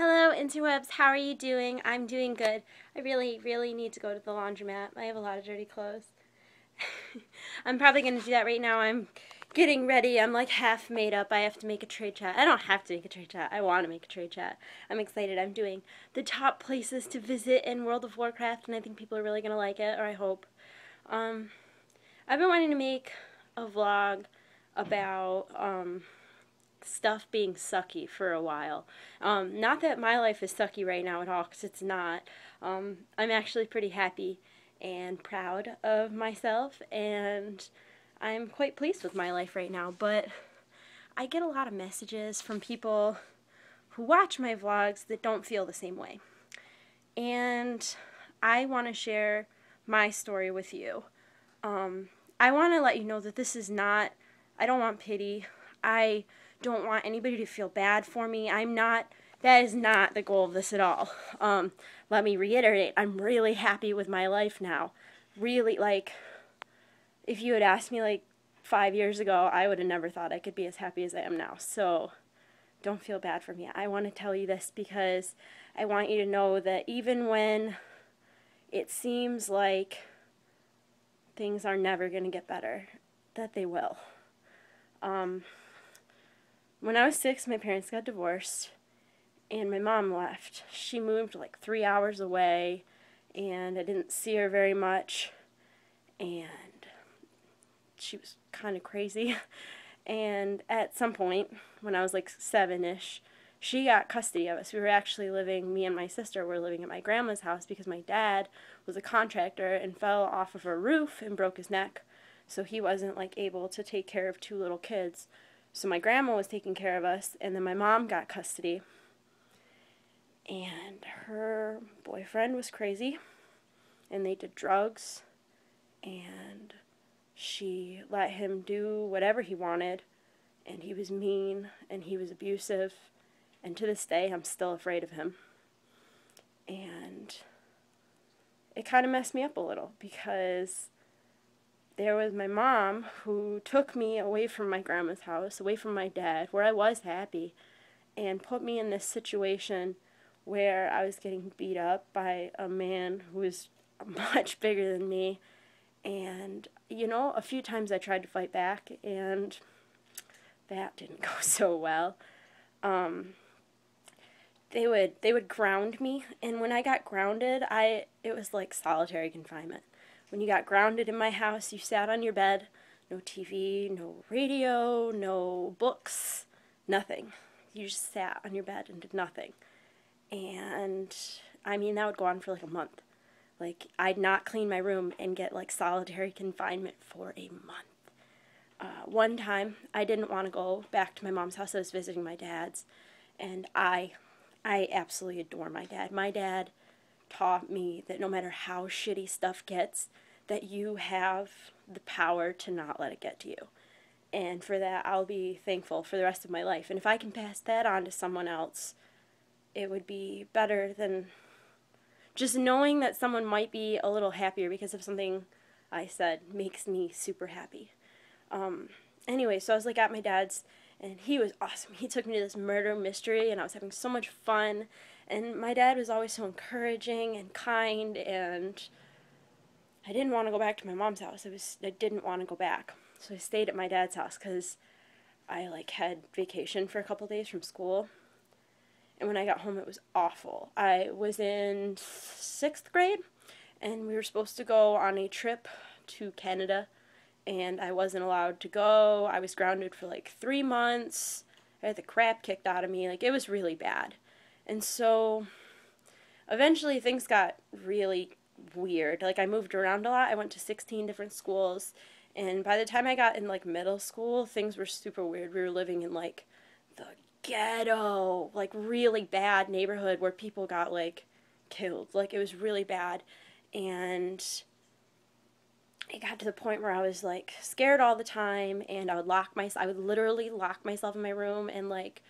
Hello, interwebs. How are you doing? I'm doing good. I really need to go to the laundromat. I have a lot of dirty clothes. I'm probably going to do that right now. I'm getting ready. I'm like half made up. I have to make a trade chat. I don't have to make a trade chat. I want to make a trade chat. I'm excited. I'm doing the top places to visit in World of Warcraft, and I think people are really going to like it, or I hope. I've been wanting to make a vlog about stuff being sucky for a while. Not that my life is sucky right now at all, because it's not. I'm actually pretty happy and proud of myself, and I'm quite pleased with my life right now, but I get a lot of messages from people who watch my vlogs that don't feel the same way. And I want to share my story with you. I want to let you know that this is not, I don't want pity. I don't want anybody to feel bad for me. That is not the goal of this at all. Let me reiterate, I'm really happy with my life now. Really, like, if you had asked me like 5 years ago, I would have never thought I could be as happy as I am now. So don't feel bad for me. I want to tell you this because I want you to know that even when it seems like things are never going to get better, that they will. When I was 6, my parents got divorced, and my mom left. She moved like 3 hours away, and I didn't see her very much, and she was kind of crazy. And at some point, when I was like 7-ish, she got custody of us. We were actually living, me and my sister were living at my grandma's house because my dad was a contractor and fell off of a roof and broke his neck. So he wasn't like able to take care of 2 little kids. So my grandma was taking care of us, and then my mom got custody. And her boyfriend was crazy, and they did drugs, and she let him do whatever he wanted, and he was mean, and he was abusive, and to this day I'm still afraid of him. And it kind of messed me up a little, because there was my mom who took me away from my grandma's house, away from my dad, where I was happy, and put me in this situation where I was getting beat up by a man who was much bigger than me. And, you know, a few times I tried to fight back, and that didn't go so well. They would ground me, and when I got grounded, it was like solitary confinement. When you got grounded in my house, you sat on your bed, no TV, no radio, no books, nothing. You just sat on your bed and did nothing. And, I mean, that would go on for like a month. Like, I'd not clean my room and get like solitary confinement for a month. One time, I didn't want to go back to my mom's house. I was visiting my dad's, and I absolutely adore my dad. My dad taught me that no matter how shitty stuff gets, that you have the power to not let it get to you. And for that, I'll be thankful for the rest of my life. And if I can pass that on to someone else, it would be better than just knowing that someone might be a little happier because of something I said makes me super happy. Anyway, so I was like at my dad's, and he was awesome. He took me to this murder mystery, and I was having so much fun. And my dad was always so encouraging and kind, and I didn't want to go back to my mom's house. I didn't want to go back. So I stayed at my dad's house because I like had vacation for a couple days from school. And when I got home, it was awful. I was in 6th grade, and we were supposed to go on a trip to Canada, and I wasn't allowed to go. I was grounded for like 3 months. I had the crap kicked out of me. Like, it was really bad. And so eventually things got really weird. Like, I moved around a lot. I went to 16 different schools, and by the time I got in like middle school, things were super weird. We were living in like the ghetto, like really bad neighborhood where people got like killed. Like, it was really bad. And it got to the point where I was like scared all the time, and I would literally lock myself in my room, and like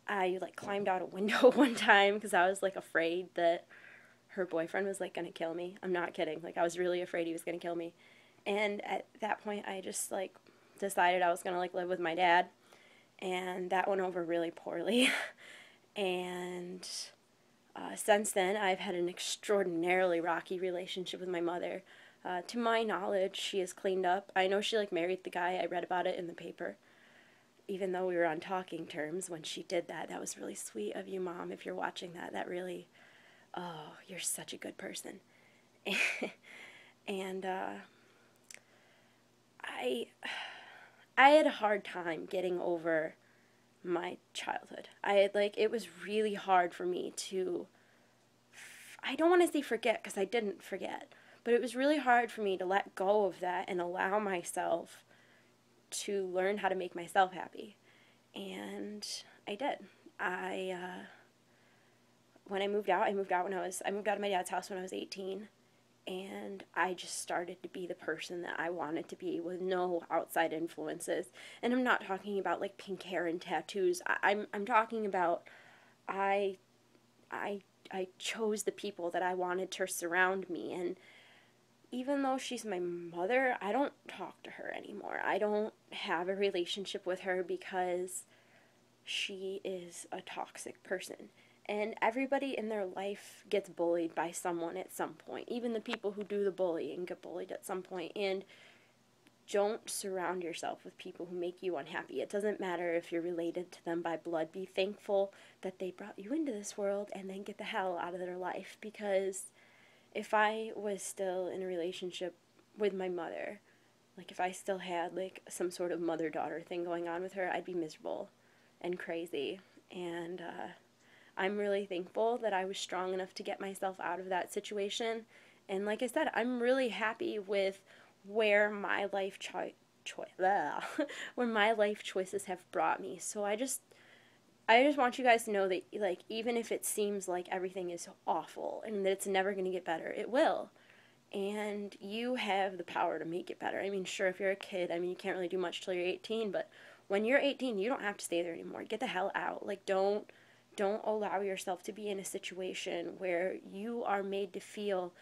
I like climbed out a window one time because I was like afraid that her boyfriend was like gonna kill me. I'm not kidding. Like, I was really afraid he was gonna kill me. And at that point, I just like decided I was gonna like live with my dad. and that went over really poorly. And since then, I've had an extraordinarily rocky relationship with my mother. To my knowledge, she has cleaned up. I know she married the guy. I read about it in the paper. Even though we were on talking terms when she did that, that was really sweet of you, Mom. If you're watching that, that really, oh, you're such a good person. And I had a hard time getting over my childhood. It was really hard for me to, I don't want to say forget, because I didn't forget, but it was really hard for me to let go of that and allow myself to learn how to make myself happy. And I did. When I moved out of my dad's house when I was 18, and I just started to be the person that I wanted to be with no outside influences. And I'm not talking about pink hair and tattoos. I'm talking about I chose the people that I wanted to surround me. And even though she's my mother, I don't talk to her anymore. I don't have a relationship with her because she is a toxic person. And everybody in their life gets bullied by someone at some point. Even the people who do the bullying get bullied at some point. And don't surround yourself with people who make you unhappy. It doesn't matter if you're related to them by blood. Be thankful that they brought you into this world, and then get the hell out of their life. Because if I was still in a relationship with my mother, if I still had some sort of mother-daughter thing going on with her, I'd be miserable and crazy. And I'm really thankful that I was strong enough to get myself out of that situation. And like I said, I'm really happy with where my life where my life choices have brought me. So I just want you guys to know that even if it seems like everything is awful and that it's never going to get better, it will. And you have the power to make it better. I mean, sure, if you're a kid, you can't really do much till you're 18, but when you're 18, you don't have to stay there anymore. Get the hell out. Don't allow yourself to be in a situation where you are made to feel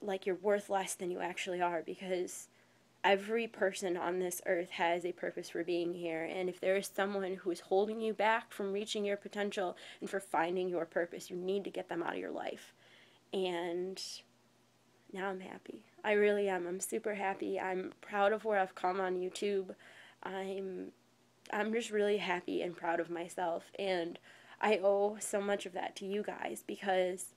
like you're worth less than you actually are, because every person on this earth has a purpose for being here. And if there is someone who is holding you back from reaching your potential and for finding your purpose, you need to get them out of your life. And now I'm happy. I really am. I'm super happy. I'm proud of where I've come on YouTube. I'm just really happy and proud of myself, and I owe so much of that to you guys, because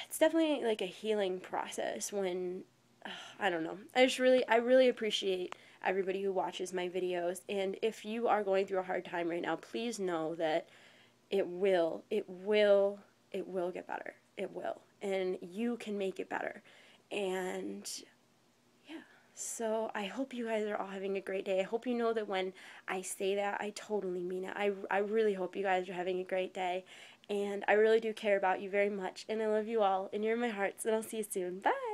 it's definitely a healing process when, I don't know, I really appreciate everybody who watches my videos. And if you are going through a hard time right now, please know that it will get better. It will, and you can make it better. And so I hope you guys are all having a great day. I hope you know that when I say that, I totally mean it. I really hope you guys are having a great day. And I really do care about you very much. And I love you all. And you're in my hearts. And I'll see you soon. Bye!